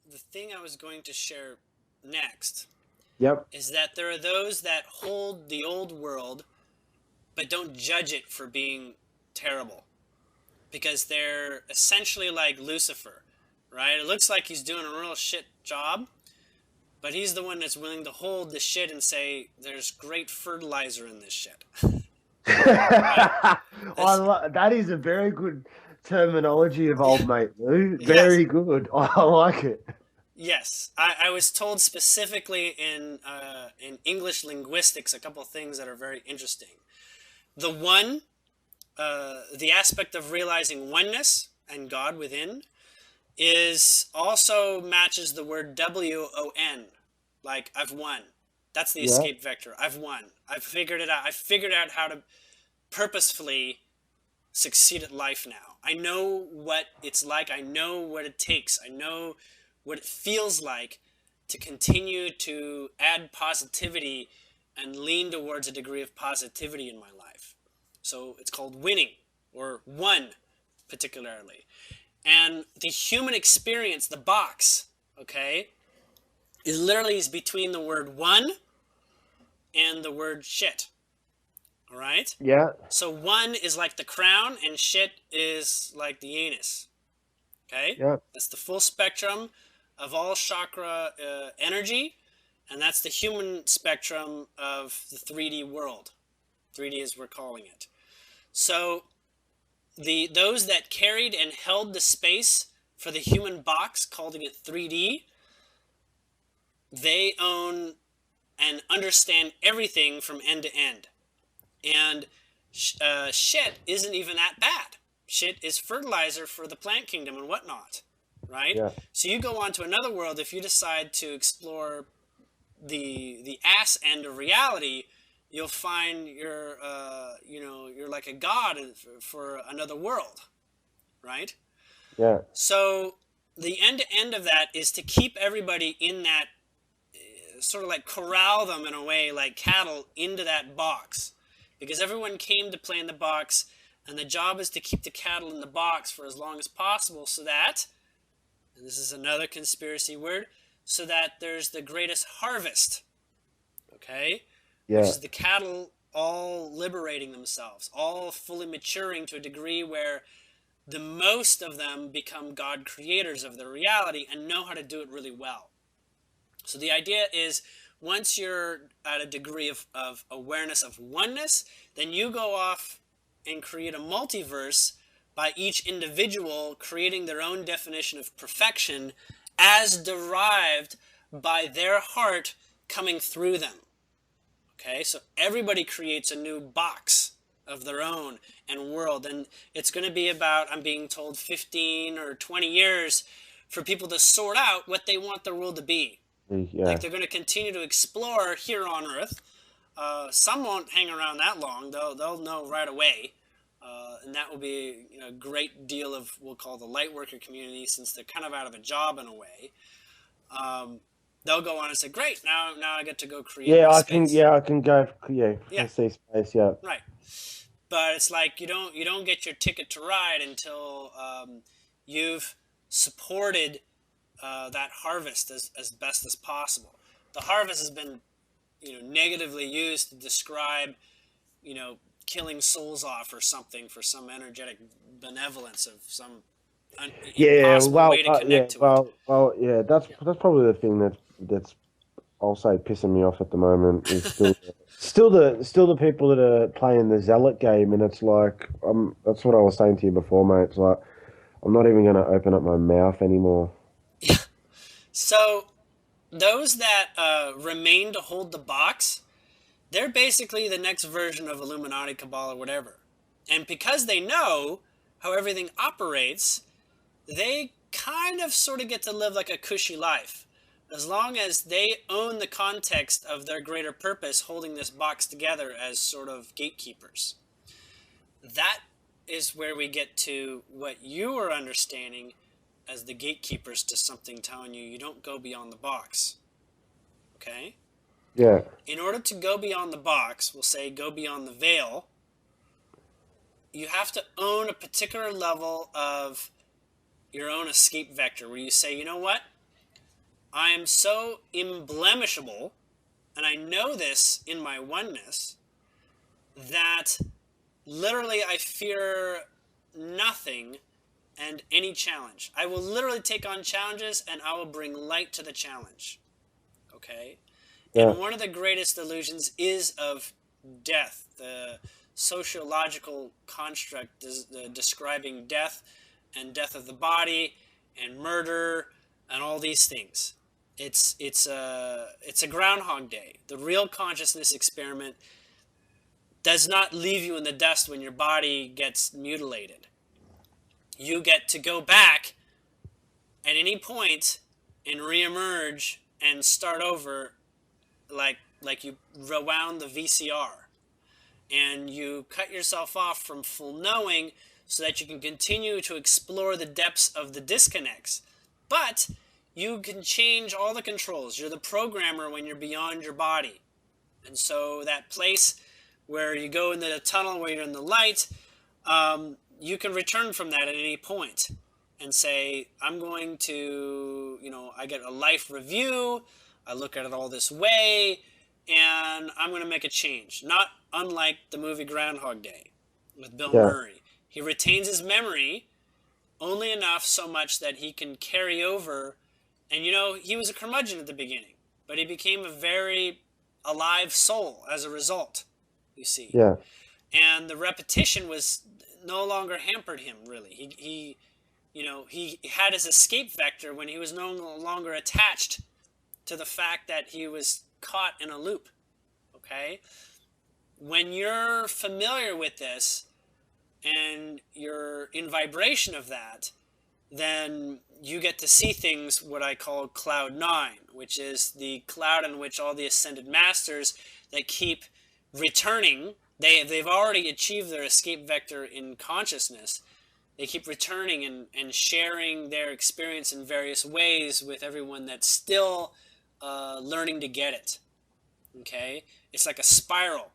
the thing I was going to share next Yep. is that there are those that hold the old world but don't judge it for being terrible because they're essentially like Lucifer, right? It looks like he's doing a real shit job, but he's the one that's willing to hold the shit and say there's great fertilizer in this shit, right? That's That is a very good terminology of yeah, old mate Lou. yes. Very good. I like it. Yes, I was told specifically in English linguistics a couple of things that are very interesting. The one, the aspect of realizing oneness and God within is also matches the word WON, like I've won. That's the Yeah. escape vector. I've won. I've figured it out. I figured out how to purposefully succeed at life now. I know what it's like. I know what it takes. I know what it feels like to continue to add positivity and lean towards a degree of positivity in my life. So it's called winning or one particularly. And the human experience, the box, okay, is literally is between the word one and the word shit. All right? Yeah. So one is like the crown and shit is like the anus. Okay? Yeah. That's the full spectrum of all chakra energy, and that's the human spectrum of the 3D world. 3D as we're calling it. So those that carried and held the space for the human box, calling it 3D, they own and understand everything from end to end. And shit isn't even that bad. Shit is fertilizer for the plant kingdom and whatnot, right? Yeah. So you go on to another world if you decide to explore the ass end of reality. You'll find you're like a god for another world, right? Yeah. So the end to end of that is to keep everybody in that sort of like corral them in a way like cattle into that box because everyone came to play in the box and the job is to keep the cattle in the box for as long as possible so that, and this is another conspiracy word, so that there's the greatest harvest, okay, which Yeah. is the cattle all liberating themselves, all fully maturing to a degree where the most of them become God creators of their reality and know how to do it really well. So the idea is once you're at a degree of awareness of oneness, then you go off and create a multiverse by each individual creating their own definition of perfection as derived by their heart coming through them. Okay, so everybody creates a new box of their own and world. And it's going to be about, I'm being told, 15 or 20 years for people to sort out what they want their world to be. Like Yeah. they're going to continue to explore here on Earth. Some won't hang around that long. They'll know right away. And that will be a great deal of we'll call the light worker community since they're kind of out of a job in a way. Um, they'll go on and say, "Great, now I get to go create Yeah. my I can. space." Yeah. I can go. Yeah. Yeah, I see space. Yeah. right. But it's like you don't get your ticket to ride until you've supported that harvest as best as possible. The harvest has been negatively used to describe killing souls off or something for some energetic benevolence of some Yeah. impossible Well. way to Yeah. connect to it. Well. Yeah. Yeah. That's probably the thing that's I'll say pissing me off at the moment is still the people that are playing the zealot game, and it's like that's what I was saying to you before, mate. It's like I'm not even going to open up my mouth anymore. So those that remain to hold the box, they're basically the next version of Illuminati, Cabal, or whatever. And because they know how everything operates, they kind of sort of get to live like a cushy life. As long as they own the context of their greater purpose, holding this box together as sort of gatekeepers. That is where we get to what you are understanding as the gatekeepers to something telling you you don't go beyond the box. Okay? Yeah. In order to go beyond the box, we'll say go beyond the veil, you have to own a particular level of your own escape vector where you say, you know what? I am so imblemishable, and I know this in my oneness, that literally I fear nothing and any challenge. I will literally take on challenges and I will bring light to the challenge. Okay? Yeah. And one of the greatest illusions is of death, the sociological construct describing death and death of the body and murder and all these things. It's a Groundhog Day. The real consciousness experiment does not leave you in the dust when your body gets mutilated. You get to go back at any point and reemerge and start over like you rewound the VCR, and you cut yourself off from full knowing so that you can continue to explore the depths of the disconnects. But you can change all the controls. You're the programmer when you're beyond your body. And so that place where you go into the tunnel where you're in the light, you can return from that at any point and say, I'm going to, I get a life review, I look at it all this way, and I'm going to make a change. Not unlike the movie Groundhog Day with Bill Yeah. Murray. He retains his memory only enough so much that he can carry over. And he was a curmudgeon at the beginning, but he became a very alive soul as a result, you see. Yeah. And the repetition was no longer hampered him, really. He had his escape vector when he was no longer attached to the fact that he was caught in a loop. Okay? When you're familiar with this and you're in vibration of that, then you get to see things what I call cloud 9, which is the cloud in which all the ascended masters that keep returning, they've already achieved their escape vector in consciousness. They keep returning and sharing their experience in various ways with everyone that's still learning to get it. Okay? It's like a spiral.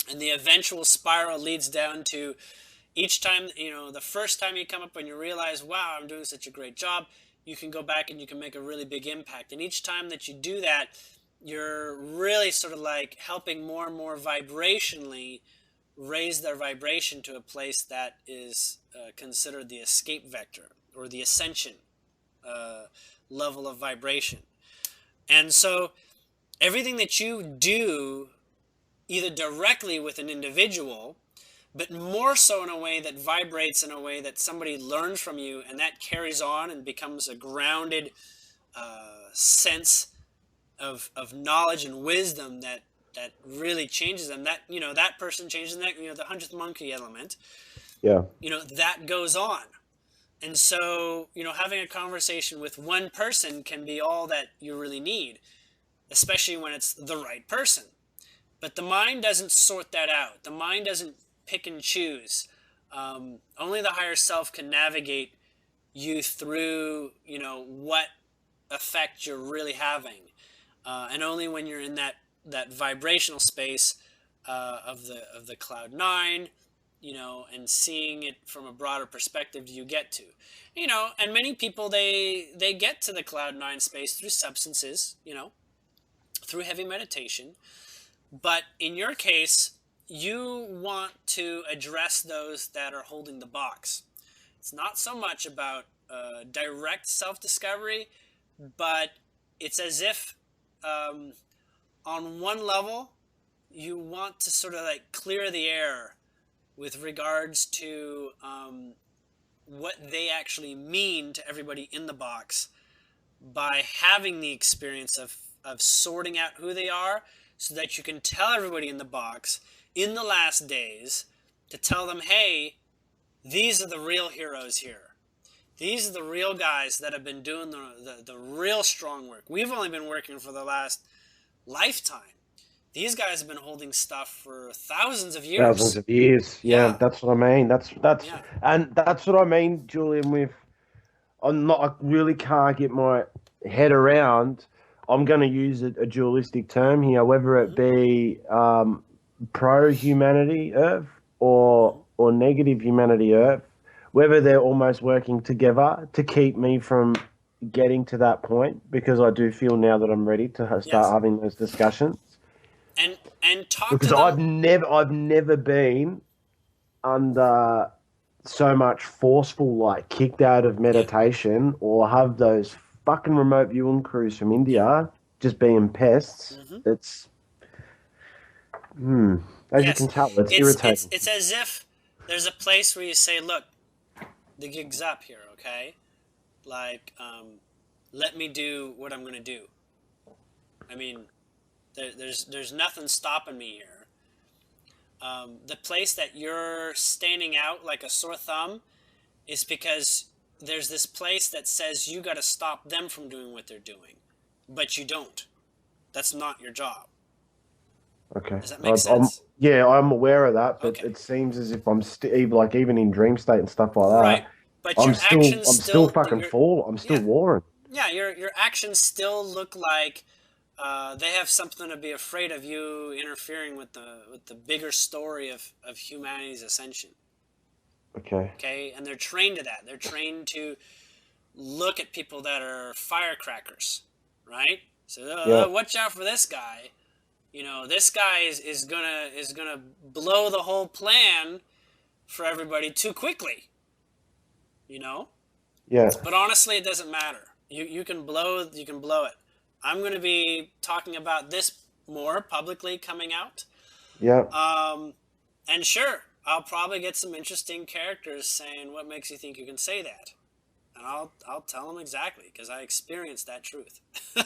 And the eventual spiral leads down to each time, the first time you come up and you realize, wow, I'm doing such a great job, you can go back and you can make a really big impact. And each time that you do that, you're really sort of like helping more and more vibrationally raise their vibration to a place that is considered the escape vector or the ascension level of vibration. And so everything that you do, either directly with an individual, but more so in a way that vibrates in a way that somebody learns from you, and that carries on and becomes a grounded sense of knowledge and wisdom that really changes them. That that person changes them. That the 100th monkey element. Yeah. That goes on, and so having a conversation with one person can be all that you really need, especially when it's the right person. But the mind doesn't sort that out. The mind doesn't pick and choose. Only the higher self can navigate you through, what effect you're really having. And only when you're in that vibrational space of the cloud 9, and seeing it from a broader perspective, do you get to. And many people, they get to the cloud 9 space through substances, through heavy meditation. But in your case, you want to address those that are holding the box. It's not so much about direct self-discovery, but it's as if on one level, you want to sort of like clear the air with regards to what they actually mean to everybody in the box by having the experience of sorting out who they are, so that you can tell everybody in the box in the last days to tell them, hey, these are the real heroes here. These are the real guys that have been doing the real strong work. We've only been working for the last lifetime. These guys have been holding stuff for thousands of years. Thousands of years. Yeah. That's what I mean. That's Yeah. And that's what I mean, Julian, with I really can't get my head around. I'm going to use a dualistic term here, whether it be pro-humanity Earth or negative humanity Earth, whether they're almost working together to keep me from, getting to that point because I do feel now that I'm ready to start Yes. having those discussions. And talk to Because them. I've never been under so much forceful, like kicked out of Yeah. meditation, or have those fucking remote viewing crews from Yeah. India just being pests. Hmm. It's, as you Yes. can tell, it's It's irritating. it's as if there's a place where you say, look, the gig's up here, okay? Like, let me do what I'm gonna do. I mean, there's nothing stopping me here. The place that you're standing out like a sore thumb is because there's this place that says you got to stop them from doing what they're doing, but you don't. That's not your job. Okay, Does that make I'm sense? yeah, I'm aware of that, but Okay. it seems as if I'm still like even in dream state and stuff like Right. that. But your actions I'm still still fucking full. I'm still yeah, warring. yeah, your actions still look like they have something to be afraid of you interfering with the bigger story of humanity's ascension. Okay. Okay, and they're trained to that. They're trained to look at people that are firecrackers, right? So Yeah. watch out for this guy. You know, this guy is gonna blow the whole plan for everybody too quickly. You know, Yeah. but honestly, it doesn't matter. You can blow it. I'm gonna be talking about this more publicly coming out. Yeah. And sure, I'll probably get some interesting characters saying, "What makes you think you can say that?" And I'll tell them exactly because I experienced that truth. So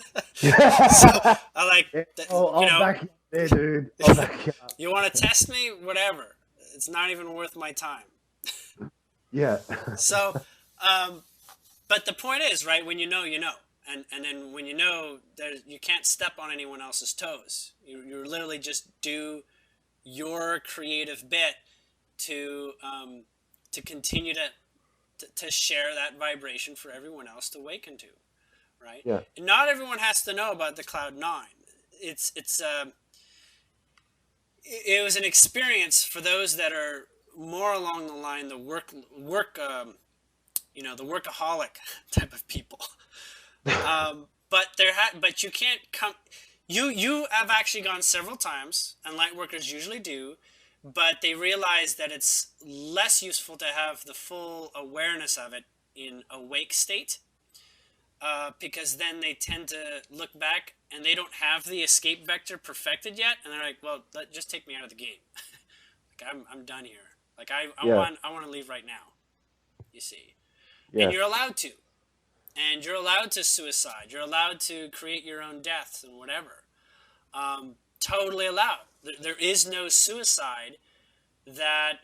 Yeah. I like, you I'll know, back you up there, dude. I'll back you up. you want to test me, whatever. It's not even worth my time. Yeah. So, um, but the point is, right? When you know, and then when you know, you can't step on anyone else's toes. You literally just do your creative bit to continue to share that vibration for everyone else to awaken to, right? Yeah. And not everyone has to know about the Cloud 9. It's it was an experience for those that are more along the line the work the workaholic type of people. But you can't come. You have actually gone several times, and light workers usually do, but they realize that it's less useful to have the full awareness of it in awake state, because then they tend to look back and they don't have the escape vector perfected yet, and they're like, "Well, just take me out of the game. Like I'm done here. Like Yeah. I want to leave right now." You see, and Yeah. you're allowed to, and you're allowed to suicide. You're allowed to create your own deaths and whatever. Totally allowed. There is no suicide that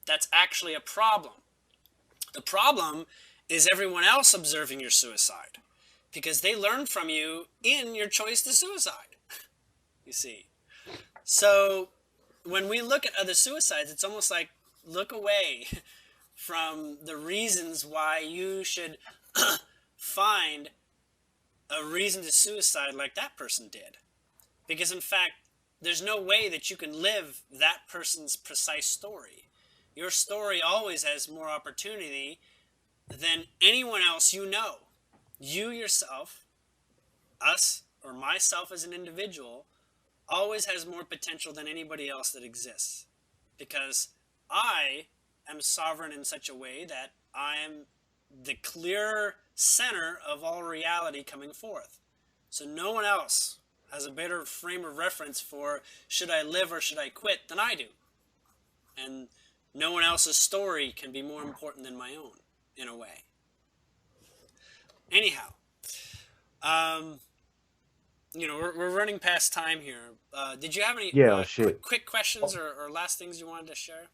that's actually a problem. The problem is everyone else observing your suicide because they learn from you in your choice to suicide. You see. So when we look at other suicides, it's almost like look away from the reasons why you should find a reason to suicide like that person did. Because in fact, there's no way that you can live that person's precise story. Your story always has more opportunity than anyone else you know. You yourself, us, or myself as an individual, always has more potential than anybody else that exists. Because I am sovereign in such a way that I am the clear center of all reality coming forth. So no one else has a better frame of reference for should I live or should I quit than I do. And no one else's story can be more important than my own, in a way. Anyhow, um, we're running past time here. Did you have any Yeah. Oh, shit. quick questions or last things you wanted to share?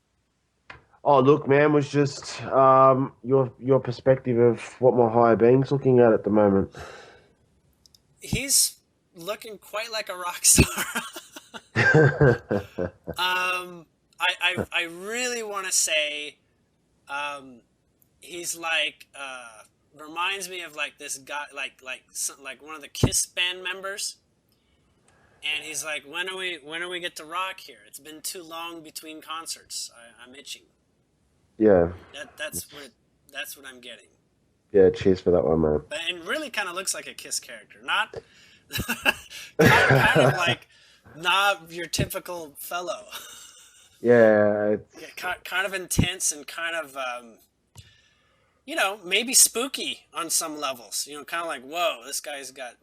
Oh, look, man, was just your perspective of what my higher being's looking at the moment. He's looking quite like a rock star. I really want to say, he's like reminds me of like this guy, like one of the Kiss band members, and he's like, when are we get to rock here? It's been too long between concerts. I'm itching. Yeah. That's what I'm getting. Yeah, cheers for that one, man. And really kind of looks like a Kiss character, not kind of like not your typical fellow. Yeah, Yeah, it's kind of intense and kind of maybe spooky on some levels. Kind of like, whoa, this guy's got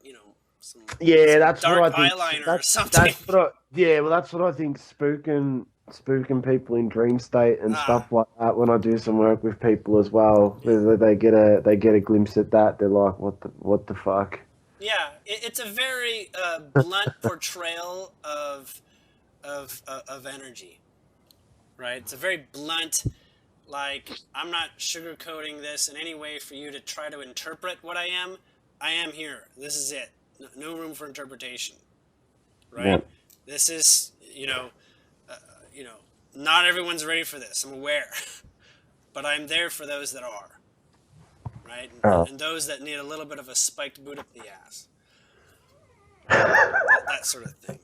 some yeah, some that's what dark I think. eyeliner or That's something. that's what I yeah, well, that's what I think. Spooking people in dream state and Ah, stuff like that. When I do some work with people as well, yeah. they get a glimpse at that, they're like, what the fuck? Yeah, it's a very blunt portrayal of energy, right? It's a very blunt, like I'm not sugarcoating this in any way for you to try to interpret what I am. I am here. This is it. No room for interpretation, Yeah. right? This is uh, you know, not everyone's ready for this. I'm aware, but I'm there for those that are, right? Oh. And those that need a little bit of a spiked boot up the ass, that sort of thing.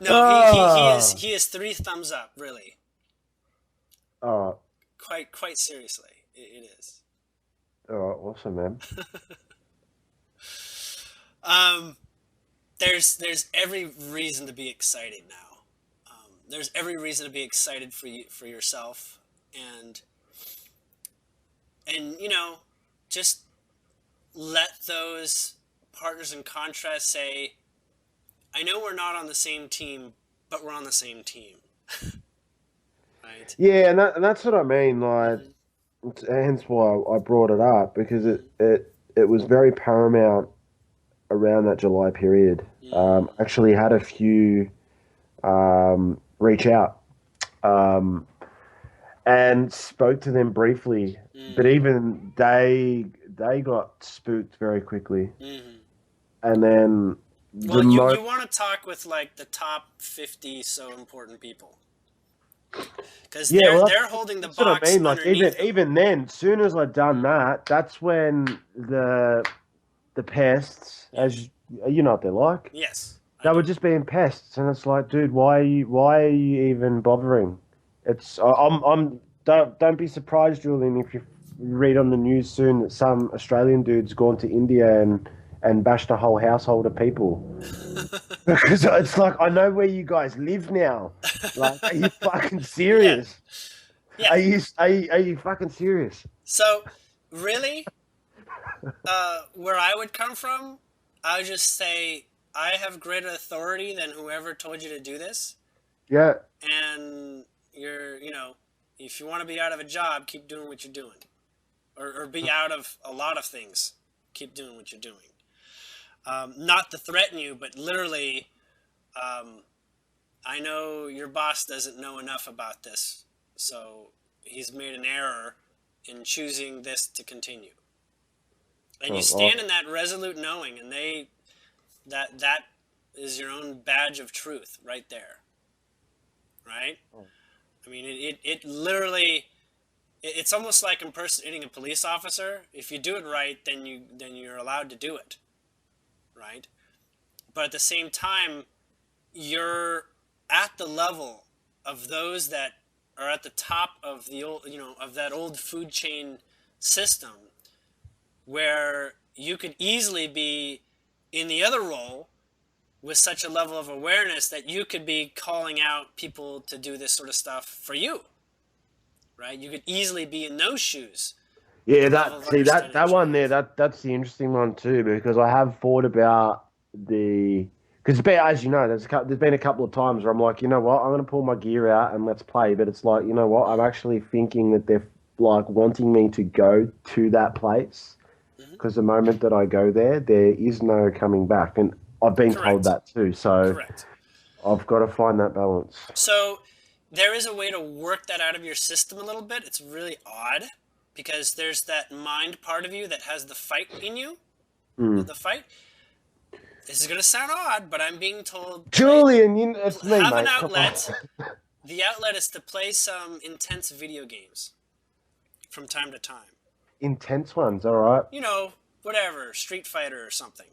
No, Oh, he is three thumbs up, really. oh, Quite seriously, it is. oh, awesome, man. Um, there's every reason to be excited now. There's every reason to be excited for you for yourself, and and just let those partners in contrast say, I know we're not on the same team, but we're on the same team, right? Yeah, and that's what I mean. Like, Mm-hmm. hence why I brought it up because Mm-hmm. it was very paramount around that July period. Mm-hmm. Actually had a few reach out um, and spoke to them briefly, but Mm-hmm. even they got spooked very quickly, Mm-hmm. and then the Well, you mo want to talk with like the top 50 so important people because yeah, well they're holding the that's what I box mean. Like underneath them. even then, soon as I'd done that, that's when the pests, Yeah. as you know what they're like. Yes, I They do. were just being pests, and it's like, dude, why are you even bothering? I'm don't be surprised, Julian, if you read on the news soon that some Australian dude's gone to India and bashed a whole household of people because it's like I know where you guys live now. Like, are you fucking Yeah, serious? yeah. Are you fucking serious? So, really, where I would come from, I would just say I have greater authority than whoever told you to do this, Yeah. and if you want to be out of a job, keep doing what you're doing, or be out of a lot of things, keep doing what you're doing. Not to threaten you, but literally, um, I know your boss doesn't know enough about this, so he's made an error in choosing this to continue. And you Oh, stand in that resolute knowing, and that is your own badge of truth right there, right? oh. I mean, it literally, it's almost like impersonating a police officer. If you do it right, then you're allowed to do it, right? But at the same time, you're at the level of those that are at the top of the old, of that old food chain system, where you could easily be in the other role with such a level of awareness that you could be calling out people to do this sort of stuff for you, right? You could easily be in those shoes with Yeah, the level that of see that understanding that that you one there, have. that's the interesting one too, because I have thought about the because as you know, there's been a couple of times where I'm like, you know what, I'm gonna pull my gear out and let's play, but it's like, you know what, I'm Mm-hmm. actually thinking that they're like wanting me to go to that place Mm-hmm. because the moment that I go there, there is no coming back, and I've been told Correct. that too, so Correct. I've got to find that balance. So there is a way to work that out of your system a little bit. It's really odd because there's that mind part of you that has the fight in you. Hmm. The fight. This is gonna sound odd, but I'm being told Julian, it's me, have an mate. Come on. outlet. The outlet is to play some intense video games from time to time. Intense ones, all right. You know, whatever, Street Fighter or something.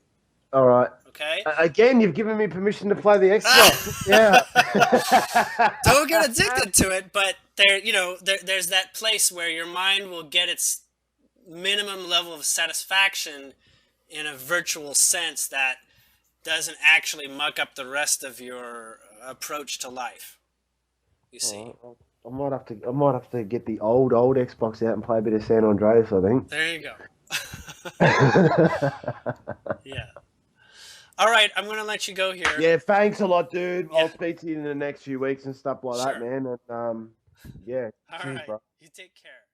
All right. Okay? Again, you've given me permission to play the Xbox. Yeah. Don't get addicted to it, but there's that place where your mind will get its minimum level of satisfaction in a virtual sense that doesn't actually muck up the rest of your approach to life. You see. Oh, I might have to get the old Xbox out and play a bit of San Andreas, I think. There you go. Yeah. All right, I'm going to let you go here. Yeah, thanks a lot, dude. Yeah. I'll speak to you in the next few weeks and stuff like that, Sure. man. And yeah, All cheers, right. bro. You take care.